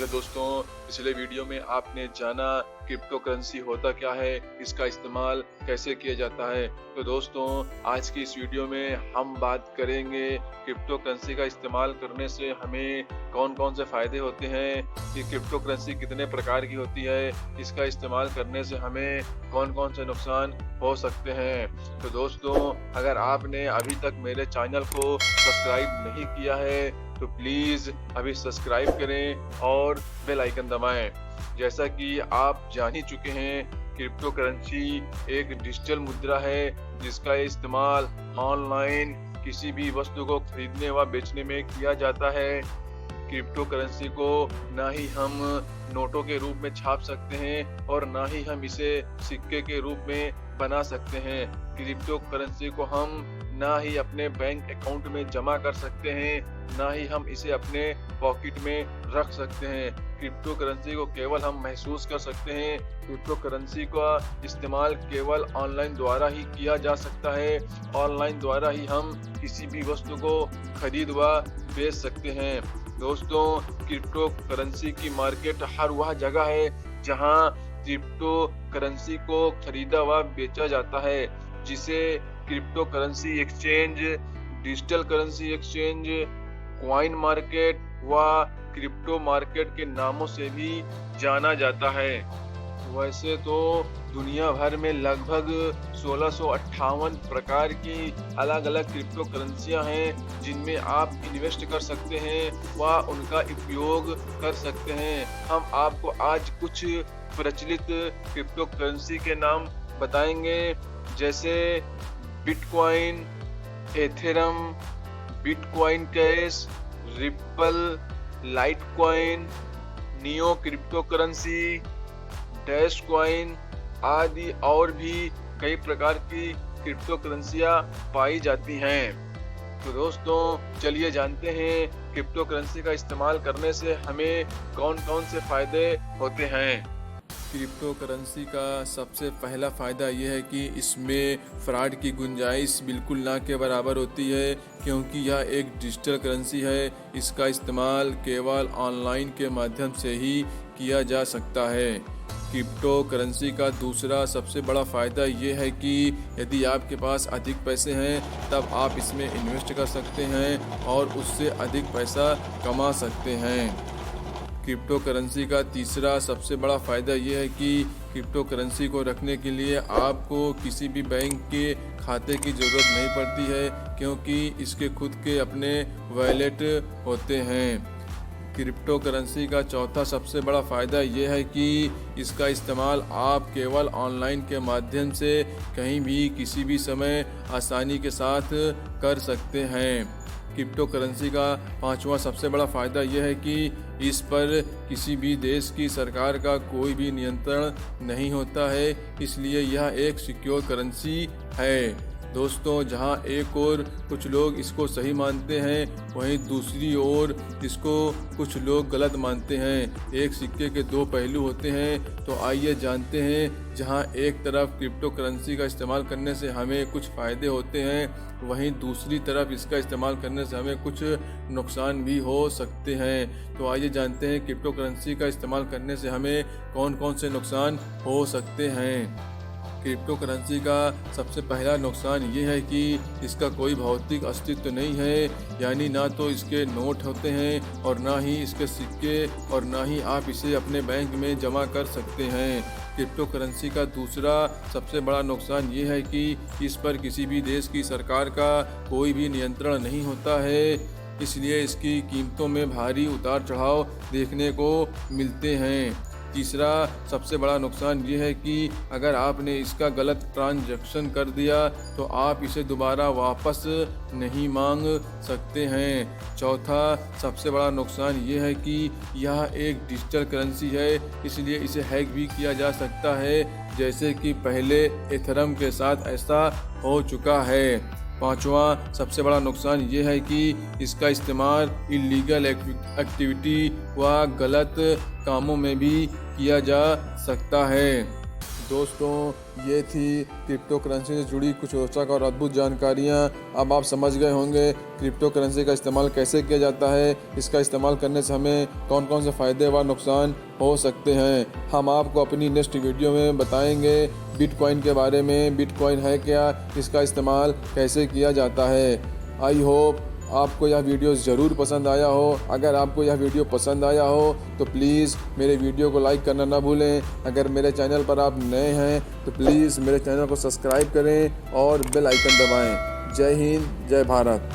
अगर दोस्तों पिछले वीडियो में आपने जाना क्रिप्टो करेंसी होता क्या है, इसका इस्तेमाल कैसे किया जाता है, तो दोस्तों आज की इस वीडियो में हम बात करेंगे क्रिप्टो करेंसी का इस्तेमाल करने से हमें कौन कौन से फायदे होते हैं, कि क्रिप्टो करेंसी कितने प्रकार की होती है, इसका इस्तेमाल करने से हमें कौन कौन से नुकसान हो सकते हैं। तो दोस्तों अगर आपने अभी तक मेरे चैनल को सब्सक्राइब नहीं किया है तो प्लीज अभी सब्सक्राइब करें और बेल आइकन दबाएं। जैसा कि आप जान ही चुके हैं, क्रिप्टो करेंसी एक डिजिटल मुद्रा है जिसका इस्तेमाल ऑनलाइन किसी भी वस्तु को खरीदने व बेचने में किया जाता है। क्रिप्टो करेंसी को ना ही हम नोटों के रूप में छाप सकते हैं और ना ही हम इसे सिक्के के रूप में बना सकते हैं। क्रिप्टो करेंसी को हम ना ही अपने बैंक अकाउंट में जमा कर सकते हैं, ना ही हम इसे अपने पॉकेट में रख सकते हैं। क्रिप्टो करेंसी को केवल हम महसूस कर सकते हैं। क्रिप्टो करेंसी का इस्तेमाल केवल ऑनलाइन द्वारा ही किया जा सकता है। ऑनलाइन द्वारा ही हम किसी भी वस्तु को खरीद व बेच सकते हैं। दोस्तों क्रिप्टो करेंसी की मार्केट हर वह जगह है जहां क्रिप्टो करेंसी को खरीदा व बेचा जाता है, जिसे crypto currency exchange, digital currency exchange, coin market व क्रिप्टो मार्केट के नामों से भी जाना जाता है। वैसे तो दुनिया भर में लगभग 1658 प्रकार की अलग अलग क्रिप्टो करेंसियां हैं जिनमें आप इन्वेस्ट कर सकते हैं व उनका उपयोग कर सकते हैं। हम आपको आज कुछ प्रचलित क्रिप्टो करेंसी के नाम बताएंगे, जैसे Bitcoin, Ethereum, Bitcoin cash, Ripple, Litecoin, Neo crypto currency, Dash coin आदि और भी कई प्रकार की क्रिप्टो करेंसियां पाई जाती हैं। तो दोस्तों चलिए जानते हैं क्रिप्टो करेंसी का इस्तेमाल करने से हमें कौन कौन से फायदे होते हैं। क्रिप्टो करेंसी का सबसे पहला फ़ायदा यह है कि इसमें फ्रॉड की गुंजाइश बिल्कुल ना के बराबर होती है, क्योंकि यह एक डिजिटल करेंसी है। इसका इस्तेमाल केवल ऑनलाइन के माध्यम से ही किया जा सकता है। क्रिप्टो करेंसी का दूसरा सबसे बड़ा फ़ायदा ये है कि यदि आपके पास अधिक पैसे हैं तब आप इसमें इन्वेस्ट कर सकते हैं और उससे अधिक पैसा कमा सकते हैं। क्रिप्टो करेंसी का तीसरा सबसे बड़ा फ़ायदा ये है कि क्रिप्टो करेंसी को रखने के लिए आपको किसी भी बैंक के खाते की ज़रूरत नहीं पड़ती है, क्योंकि इसके खुद के अपने वॉलेट होते हैं। क्रिप्टो करेंसी का चौथा सबसे बड़ा फ़ायदा यह है कि इसका इस्तेमाल आप केवल ऑनलाइन के माध्यम से कहीं भी किसी भी समय आसानी के साथ कर सकते हैं। क्रिप्टो करेंसी का पांचवा सबसे बड़ा फ़ायदा यह है कि इस पर किसी भी देश की सरकार का कोई भी नियंत्रण नहीं होता है, इसलिए यह एक सिक्योर करेंसी है। दोस्तों जहां एक ओर कुछ लोग इसको सही मानते हैं, वहीं दूसरी ओर इसको कुछ लोग गलत मानते हैं। एक सिक्के के दो पहलू होते हैं। तो आइए जानते हैं, जहां एक तरफ क्रिप्टो करेंसी का इस्तेमाल करने से हमें कुछ फ़ायदे होते हैं, वहीं दूसरी तरफ इसका इस्तेमाल करने से हमें कुछ नुकसान भी हो सकते हैं। तो आइए जानते हैं क्रिप्टो करेंसी का इस्तेमाल करने से हमें कौन कौन से नुकसान हो सकते हैं। क्रिप्टो करेंसी का सबसे पहला नुकसान ये है कि इसका कोई भौतिक अस्तित्व नहीं है, यानी ना तो इसके नोट होते हैं और ना ही इसके सिक्के, और ना ही आप इसे अपने बैंक में जमा कर सकते हैं। क्रिप्टो करेंसी का दूसरा सबसे बड़ा नुकसान ये है कि इस पर किसी भी देश की सरकार का कोई भी नियंत्रण नहीं होता है, इसलिए इसकी कीमतों में भारी उतार चढ़ाव देखने को मिलते हैं। तीसरा सबसे बड़ा नुकसान ये है कि अगर आपने इसका गलत ट्रांजैक्शन कर दिया तो आप इसे दोबारा वापस नहीं मांग सकते हैं। चौथा सबसे बड़ा नुकसान ये है कि यह एक डिजिटल करेंसी है, इसलिए इसे हैक भी किया जा सकता है, जैसे कि पहले एथेरम के साथ ऐसा हो चुका है। पांचवा सबसे बड़ा नुकसान ये है कि इसका इस्तेमाल इलीगल एक्टिविटी व गलत कामों में भी किया जा सकता है। दोस्तों ये थी क्रिप्टो करेंसी से जुड़ी कुछ रोचक और अद्भुत जानकारियाँ। अब आप समझ गए होंगे क्रिप्टो करेंसी का इस्तेमाल कैसे किया जाता है, इसका इस्तेमाल करने से हमें कौन कौन से फ़ायदे व नुकसान हो सकते हैं। हम आपको अपनी नेक्स्ट वीडियो में बताएंगे बिटकॉइन के बारे में। बिटकॉइन है क्या, इसका इस्तेमाल कैसे किया जाता है। आई होप आपको यह वीडियो ज़रूर पसंद आया हो। अगर आपको यह वीडियो पसंद आया हो तो प्लीज़ मेरे वीडियो को लाइक करना ना भूलें। अगर मेरे चैनल पर आप नए हैं तो प्लीज़ मेरे चैनल को सब्सक्राइब करें और बेल आइकन दबाएं। जय हिंद, जय भारत।